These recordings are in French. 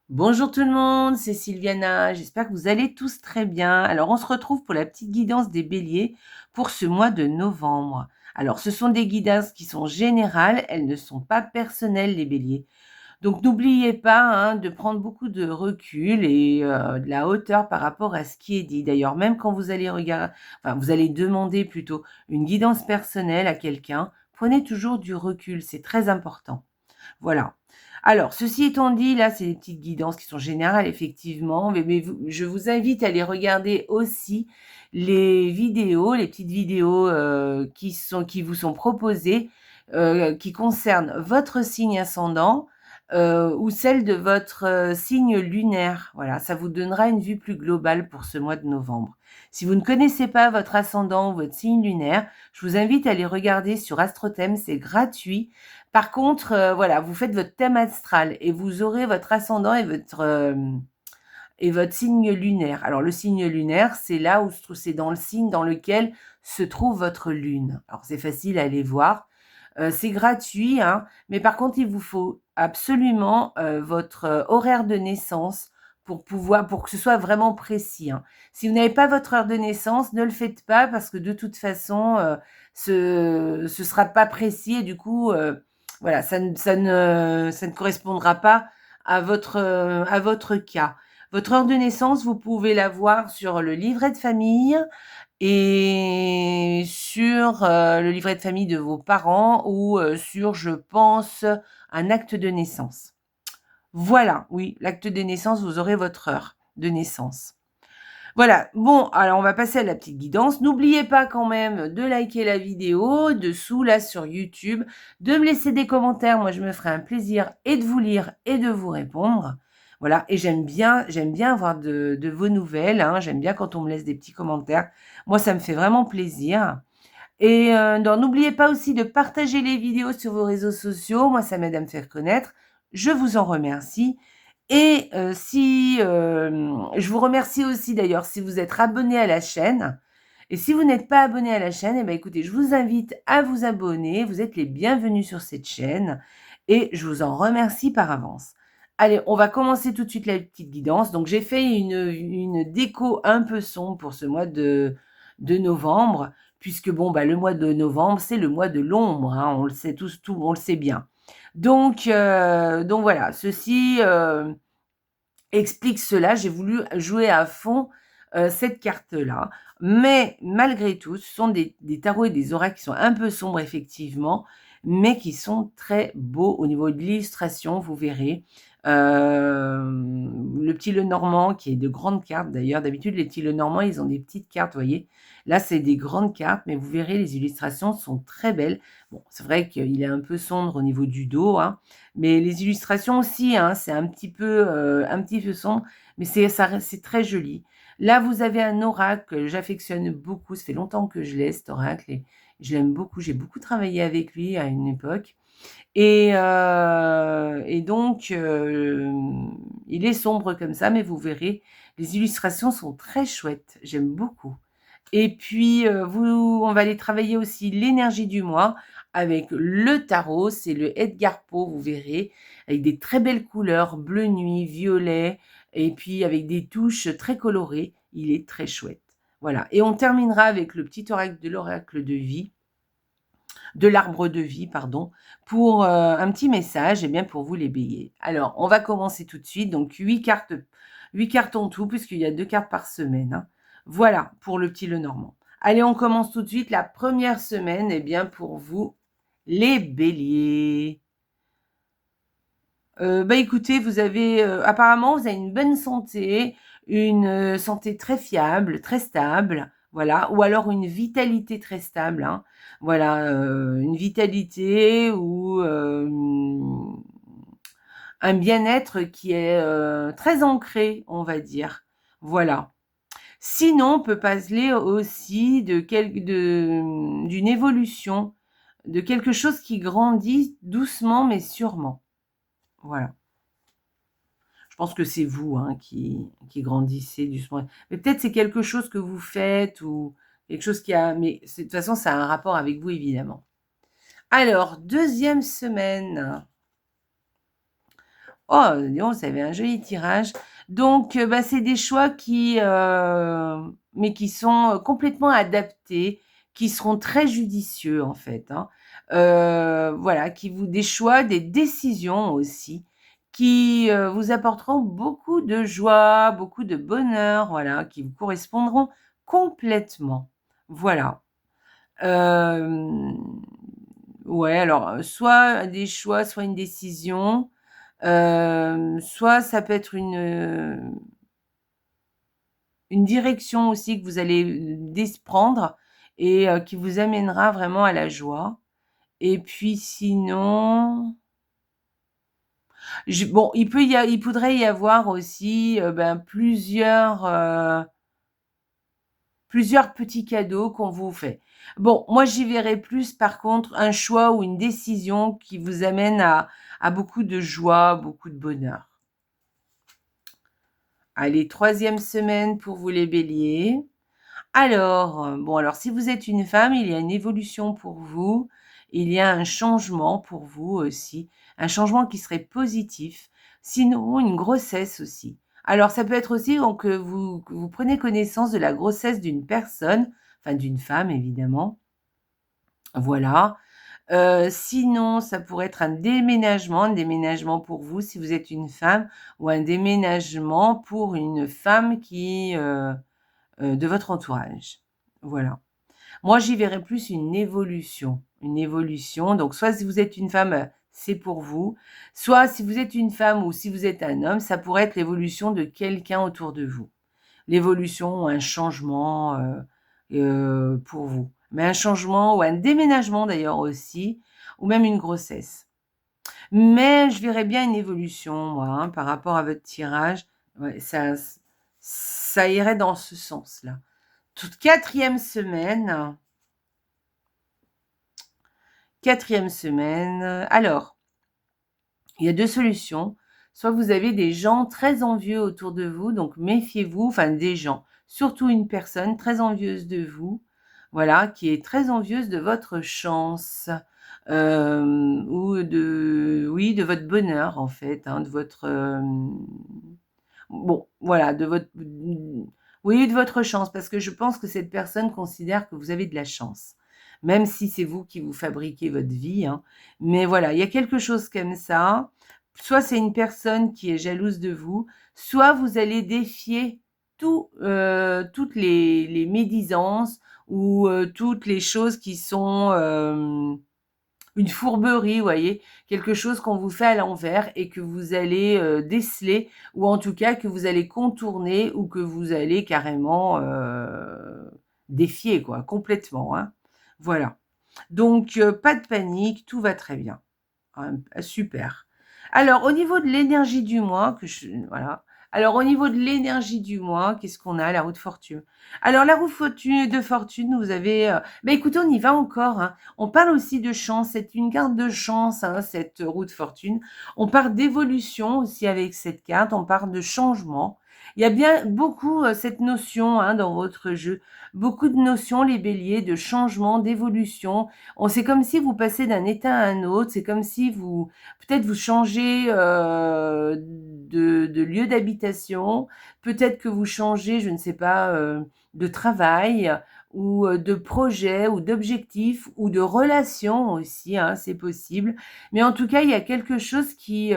Bonjour tout le monde, c'est Sylviana, j'espère que vous allez tous très bien. Alors on se retrouve pour la petite guidance des béliers pour ce mois de novembre. Alors ce sont des guidances qui sont générales, elles ne sont pas personnelles les béliers. Donc n'oubliez pas de prendre beaucoup de recul et de la hauteur par rapport à ce qui est dit. D'ailleurs, même quand vous allez regarder, enfin vous allez demander plutôt une guidance personnelle à quelqu'un, prenez toujours du recul, c'est très important. Voilà. Alors, ceci étant dit, là, c'est des petites guidances qui sont générales, effectivement, mais je vous invite à aller regarder aussi les vidéos, les petites vidéos qui vous sont proposées, qui concernent votre signe ascendant ou celle de votre signe lunaire. Voilà, ça vous donnera une vue plus globale pour ce mois de novembre. Si vous ne connaissez pas votre ascendant ou votre signe lunaire, je vous invite à aller regarder sur AstroThème, c'est gratuit. Par contre, voilà, vous faites votre thème astral et vous aurez votre ascendant et votre signe lunaire. Alors le signe lunaire, c'est là où c'est dans le signe dans lequel se trouve votre lune. Alors c'est facile à aller voir. C'est gratuit, mais par contre, il vous faut absolument votre horaire de naissance pour que ce soit vraiment précis. Si vous n'avez pas votre heure de naissance, ne le faites pas parce que de toute façon, ce sera pas précis et du coup, voilà, ça ne correspondra pas à votre cas. Votre heure de naissance, vous pouvez la voir sur le livret de famille et sur le livret de famille de vos parents ou sur, je pense, un acte de naissance. Voilà, oui, l'acte de naissance, vous aurez votre heure de naissance. Voilà, bon, alors on va passer à la petite guidance. N'oubliez pas quand même de liker la vidéo dessous, là, sur YouTube, de me laisser des commentaires. Moi, je me ferai un plaisir et de vous lire et de vous répondre. Voilà, et j'aime bien avoir de vos nouvelles. J'aime bien quand on me laisse des petits commentaires. Moi, ça me fait vraiment plaisir. Et n'oubliez pas aussi de partager les vidéos sur vos réseaux sociaux. Moi, ça m'aide à me faire connaître. Je vous en remercie. Et si je vous remercie aussi d'ailleurs si vous êtes abonné à la chaîne. Et si vous n'êtes pas abonné à la chaîne, eh bien, écoutez, je vous invite à vous abonner. Vous êtes les bienvenus sur cette chaîne et je vous en remercie par avance. Allez, on va commencer tout de suite la petite guidance. Donc, j'ai fait une déco un peu sombre pour ce mois de novembre, puisque bon, bah, le mois de novembre, c'est le mois de l'ombre. On le sait tous, on le sait bien. Donc voilà, ceci explique cela. J'ai voulu jouer à fond cette carte-là. Mais malgré tout, ce sont des tarots et des oracles qui sont un peu sombres, effectivement, mais qui sont très beaux au niveau de l'illustration, vous verrez. Le petit Lenormand, qui est de grandes cartes d'ailleurs. D'habitude, les petits Lenormand, ils ont des petites cartes, vous voyez. Là, c'est des grandes cartes, mais vous verrez, les illustrations sont très belles. Bon, c'est vrai qu'il est un peu sombre au niveau du dos, mais les illustrations aussi, c'est un petit peu sombre, mais c'est très joli. Là, vous avez un oracle que j'affectionne beaucoup. Ça fait longtemps que je l'ai, cet oracle, et je l'aime beaucoup. J'ai beaucoup travaillé avec lui à une époque. Et donc, il est sombre comme ça, mais vous verrez, les illustrations sont très chouettes. J'aime beaucoup. Et puis, on va aller travailler aussi l'énergie du mois avec le tarot. C'est le Edgar Poe, vous verrez, avec des très belles couleurs, bleu nuit, violet, et puis avec des touches très colorées. Il est très chouette. Voilà. Et on terminera avec le petit oracle de l'oracle de vie, de l'arbre de vie, pardon, pour un petit message, et bien pour vous les béliers. Alors, on va commencer tout de suite. Donc, 8 cartes en tout, puisqu'il y a 2 cartes par semaine. Voilà, pour le petit Lenormand. Allez, on commence tout de suite. La première semaine, et bien pour vous, les béliers. Écoutez, apparemment, vous avez une bonne santé, une santé très fiable, très stable, voilà, ou alors une vitalité très stable, voilà, une vitalité ou un bien-être qui est très ancré, on va dire, voilà. Sinon, on peut parler aussi d'une évolution, de quelque chose qui grandit doucement mais sûrement, voilà. Je pense que c'est vous qui grandissez doucement. Mais peut-être c'est quelque chose que vous faites ou quelque chose qui a... Mais de toute façon, ça a un rapport avec vous, évidemment. Alors, deuxième semaine. Oh, dis donc, vous avez un joli tirage. Donc, bah, c'est des choix mais qui sont complètement adaptés, qui seront très judicieux en fait, hein. Voilà, des choix, des décisions aussi, qui vous apporteront beaucoup de joie, beaucoup de bonheur, voilà, qui vous correspondront complètement. Voilà. Hem, ouais, alors, soit des choix, soit une décision. Soit ça peut être une direction aussi que vous allez, prendre et qui vous amènera vraiment à la joie. Et puis sinon, bon, il pourrait y avoir aussi, ben, plusieurs petits cadeaux qu'on vous fait. Bon, moi j'y verrais plus par contre un choix ou une décision qui vous amène à beaucoup de joie, beaucoup de bonheur. Allez, troisième semaine pour vous les béliers. Alors, bon, alors si vous êtes une femme, il y a une évolution pour vous, il y a un changement pour vous aussi, un changement qui serait positif, sinon une grossesse aussi. Alors ça peut être aussi donc que vous prenez connaissance de la grossesse d'une personne, enfin d'une femme évidemment, voilà. Sinon, ça pourrait être un déménagement pour vous si vous êtes une femme ou un déménagement pour une femme de votre entourage. Voilà. Moi, j'y verrais plus une évolution. Une évolution. Donc, soit si vous êtes une femme, c'est pour vous. Soit si vous êtes une femme ou si vous êtes un homme, ça pourrait être l'évolution de quelqu'un autour de vous. L'évolution ou un changement pour vous. Mais un changement ou un déménagement d'ailleurs aussi, ou même une grossesse. Mais je verrais bien une évolution, moi, hein, par rapport à votre tirage. Ouais, ça irait dans ce sens-là. Toute quatrième semaine. Alors, il y a 2 solutions. Soit vous avez des gens très envieux autour de vous, donc méfiez-vous, enfin des gens, surtout une personne très envieuse de vous, voilà, qui est très envieuse de votre chance, ou de votre bonheur en fait, hein, de votre, bon, voilà, oui, de votre chance, parce que je pense que cette personne considère que vous avez de la chance, même si c'est vous qui vous fabriquez votre vie, hein. Mais voilà, il y a quelque chose comme ça. Soit c'est une personne qui est jalouse de vous, soit vous allez défier toutes les médisances ou toutes les choses qui sont une fourberie, vous voyez, quelque chose qu'on vous fait à l'envers et que vous allez déceler, ou en tout cas que vous allez contourner ou que vous allez carrément défier, quoi, complètement, hein. Voilà. Donc, pas de panique, tout va très bien. Super. Alors, au niveau de l'énergie du mois, voilà. Alors, au niveau de l'énergie du mois, qu'est-ce qu'on a? La roue de fortune. Alors, la de fortune, vous avez. Bah, écoutez, on y va encore, hein. On parle aussi de chance. C'est une carte de chance, hein, cette roue de fortune. On parle d'évolution aussi avec cette carte. On parle de changement. Il y a bien beaucoup cette notion, hein, dans votre jeu. Beaucoup de notions, les béliers, de changement, d'évolution. C'est comme si vous passez d'un état à un autre, c'est comme si peut-être vous changez de lieu d'habitation, peut-être que vous changez, je ne sais pas, de travail ou de projet ou d'objectif ou de relation aussi, hein, c'est possible. Mais en tout cas, il y a quelque chose qui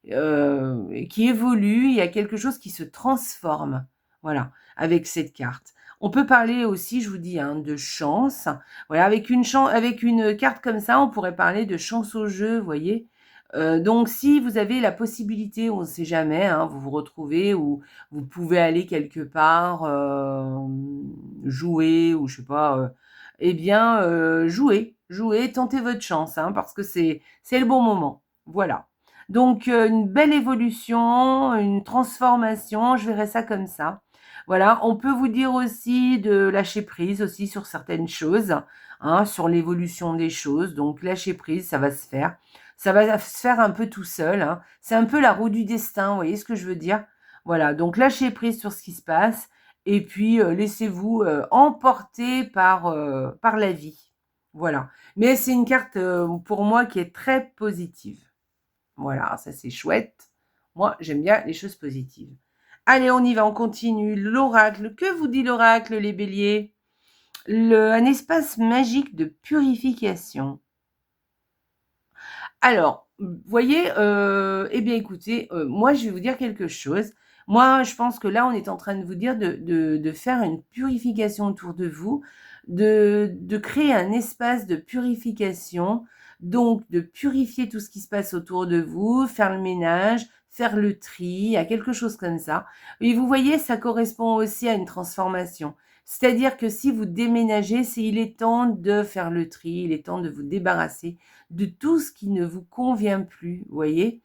évolue, il y a quelque chose qui se transforme, voilà, avec cette carte. On peut parler aussi, je vous dis, hein, de chance. Voilà, avec une carte comme ça, on pourrait parler de chance au jeu, vous voyez. Donc, si vous avez la possibilité, on ne sait jamais, hein, vous vous retrouvez ou vous pouvez aller quelque part jouer ou je sais pas, eh bien, jouez, tentez votre chance, hein, parce que c'est le bon moment. Voilà. Donc, une belle évolution, une transformation, je verrais ça comme ça. Voilà, on peut vous dire aussi de lâcher prise aussi sur certaines choses, hein, sur l'évolution des choses. Donc, lâcher prise, ça va se faire. Ça va se faire un peu tout seul, hein. C'est un peu la roue du destin, vous voyez ce que je veux dire? Voilà, donc lâchez prise sur ce qui se passe et puis laissez-vous emporter par la vie. Voilà. Mais c'est une carte pour moi qui est très positive. Voilà, ça c'est chouette. Moi, j'aime bien les choses positives. Allez, on y va, on continue. L'oracle. Que vous dit l'oracle, les béliers? Un espace magique de purification. Alors, vous voyez, eh bien écoutez, moi je vais vous dire quelque chose. Moi, je pense que là, on est en train de vous dire de faire une purification autour de vous, de créer un espace de purification, donc de purifier tout ce qui se passe autour de vous, faire le ménage, faire le tri, à quelque chose comme ça. Et vous voyez, ça correspond aussi à une transformation. C'est-à-dire que si vous déménagez, il est temps de faire le tri, il est temps de vous débarrasser de tout ce qui ne vous convient plus, vous voyez.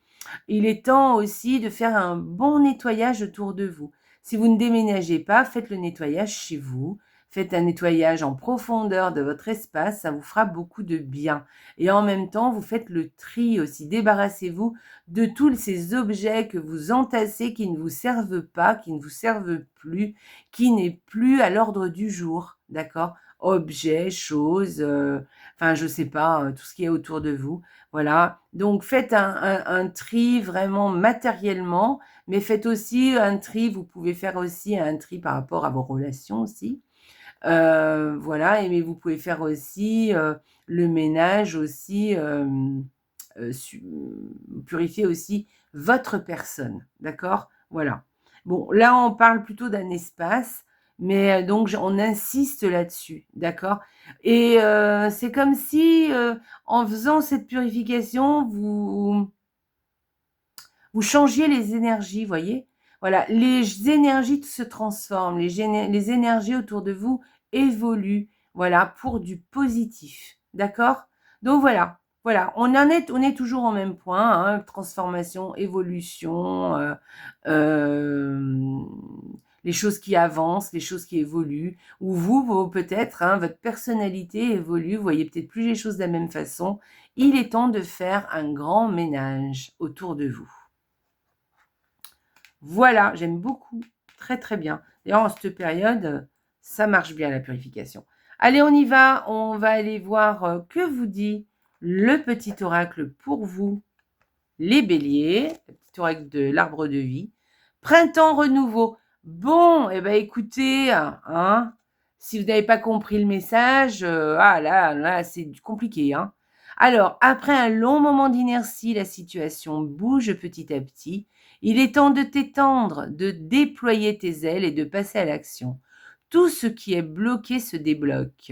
Il est temps aussi de faire un bon nettoyage autour de vous. Si vous ne déménagez pas, faites le nettoyage chez vous. Faites un nettoyage en profondeur de votre espace, ça vous fera beaucoup de bien. Et en même temps, vous faites le tri aussi. Débarrassez-vous de tous ces objets que vous entassez qui ne vous servent pas, qui ne vous servent plus, qui n'est plus à l'ordre du jour, d'accord? Objets, choses, enfin, je sais pas, tout ce qui est autour de vous. Voilà. Donc, faites un tri vraiment matériellement, mais faites aussi un tri. Vous pouvez faire aussi un tri par rapport à vos relations aussi. Voilà. Et mais vous pouvez faire aussi le ménage aussi, purifier aussi votre personne. D'accord? Voilà. Bon, là, on parle plutôt d'un espace, mais donc on insiste là-dessus. D'accord? Et c'est comme si, en faisant cette purification, vous changiez les énergies, voyez? Voilà, les énergies se transforment, les énergies autour de vous évoluent, voilà, pour du positif. D'accord? Donc voilà, on est toujours au même point, hein, transformation, évolution, hem, les choses qui avancent, les choses qui évoluent, ou vous peut-être, hein, votre personnalité évolue, vous voyez peut-être plus les choses de la même façon. Il est temps de faire un grand ménage autour de vous. Voilà, j'aime beaucoup. Très, très bien. D'ailleurs, en cette période, ça marche bien la purification. Allez, on y va. On va aller voir que vous dit le petit oracle pour vous, les béliers. Le petit oracle de l'arbre de vie. Printemps renouveau. Bon, eh ben écoutez, hein, si vous n'avez pas compris le message, ah là, c'est compliqué, hein. Alors, après un long moment d'inertie, la situation bouge petit à petit. Il est temps de t'étendre, de déployer tes ailes et de passer à l'action. Tout ce qui est bloqué se débloque.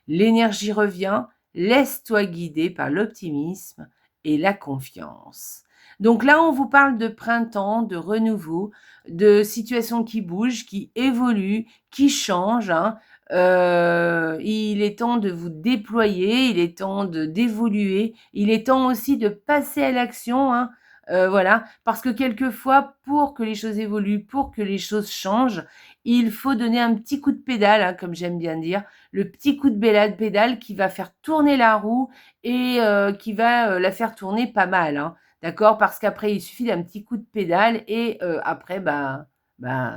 L'énergie revient, laisse-toi guider par l'optimisme et la confiance. Donc là, on vous parle de printemps, de renouveau, de situations qui bougent, qui évoluent, qui changent, hein. Il est temps de vous déployer, il est temps d'évoluer, il est temps aussi de passer à l'action, hein. Voilà, parce que quelquefois, pour que les choses évoluent, pour que les choses changent, il faut donner un petit coup de pédale, hein, comme j'aime bien dire, le petit coup de pédale qui va faire tourner la roue et qui va la faire tourner pas mal, hein, d'accord? Parce qu'après, il suffit d'un petit coup de pédale et après,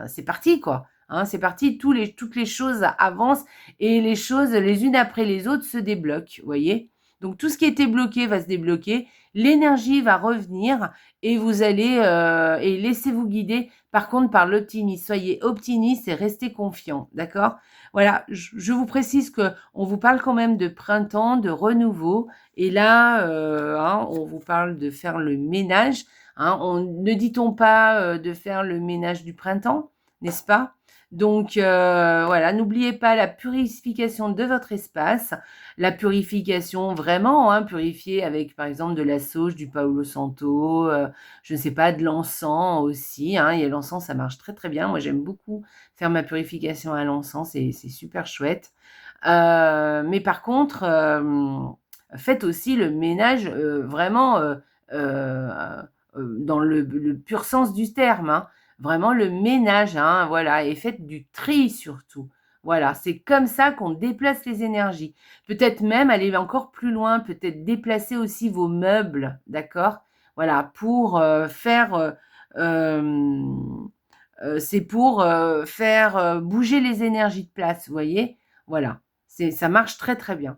c'est parti, quoi. Hein, c'est parti, toutes les choses avancent et les choses, les unes après les autres, se débloquent, vous voyez? Donc, tout ce qui était bloqué va se débloquer, l'énergie va revenir et vous allez, et laissez-vous guider, par contre, par l'optimisme. Soyez optimiste et restez confiant, d'accord? Voilà, je vous précise qu'on vous parle quand même de printemps, de renouveau. Et là, hein, on vous parle de faire le ménage. Hein, ne dit-on pas de faire le ménage du printemps, n'est-ce pas? Donc voilà, n'oubliez pas la purification de votre espace, la purification vraiment, hein, purifier avec par exemple de la sauge, du Palo Santo, je ne sais pas, de l'encens aussi. Hein, et l'encens, ça marche très très bien. Moi, j'aime beaucoup faire ma purification à l'encens, c'est super chouette. Mais par contre, faites aussi le ménage vraiment dans le pur sens du terme, hein. Vraiment le ménage, hein, voilà, et faites du tri surtout. Voilà, c'est comme ça qu'on déplace les énergies. Peut-être même aller encore plus loin, peut-être déplacer aussi vos meubles, d'accord? Voilà, pour faire c'est pour faire bouger les énergies de place, vous voyez? Voilà, ça marche très très bien.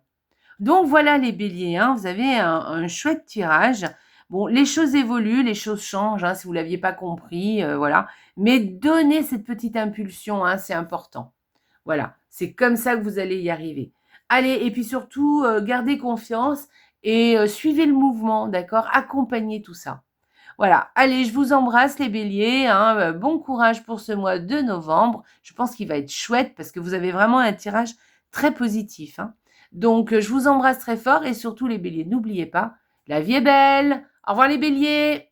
Donc voilà les béliers, hein, vous avez un chouette tirage. Bon, les choses évoluent, les choses changent, hein, si vous l'aviez pas compris, voilà. Mais donnez cette petite impulsion, hein, c'est important. Voilà, c'est comme ça que vous allez y arriver. Allez, et puis surtout, gardez confiance et suivez le mouvement, d'accord? Accompagnez tout ça. Voilà, allez, je vous embrasse les béliers, hein, bon courage pour ce mois de novembre. Je pense qu'il va être chouette parce que vous avez vraiment un tirage très positif, hein. Donc, je vous embrasse très fort et surtout les béliers, n'oubliez pas, la vie est belle. Au revoir les béliers.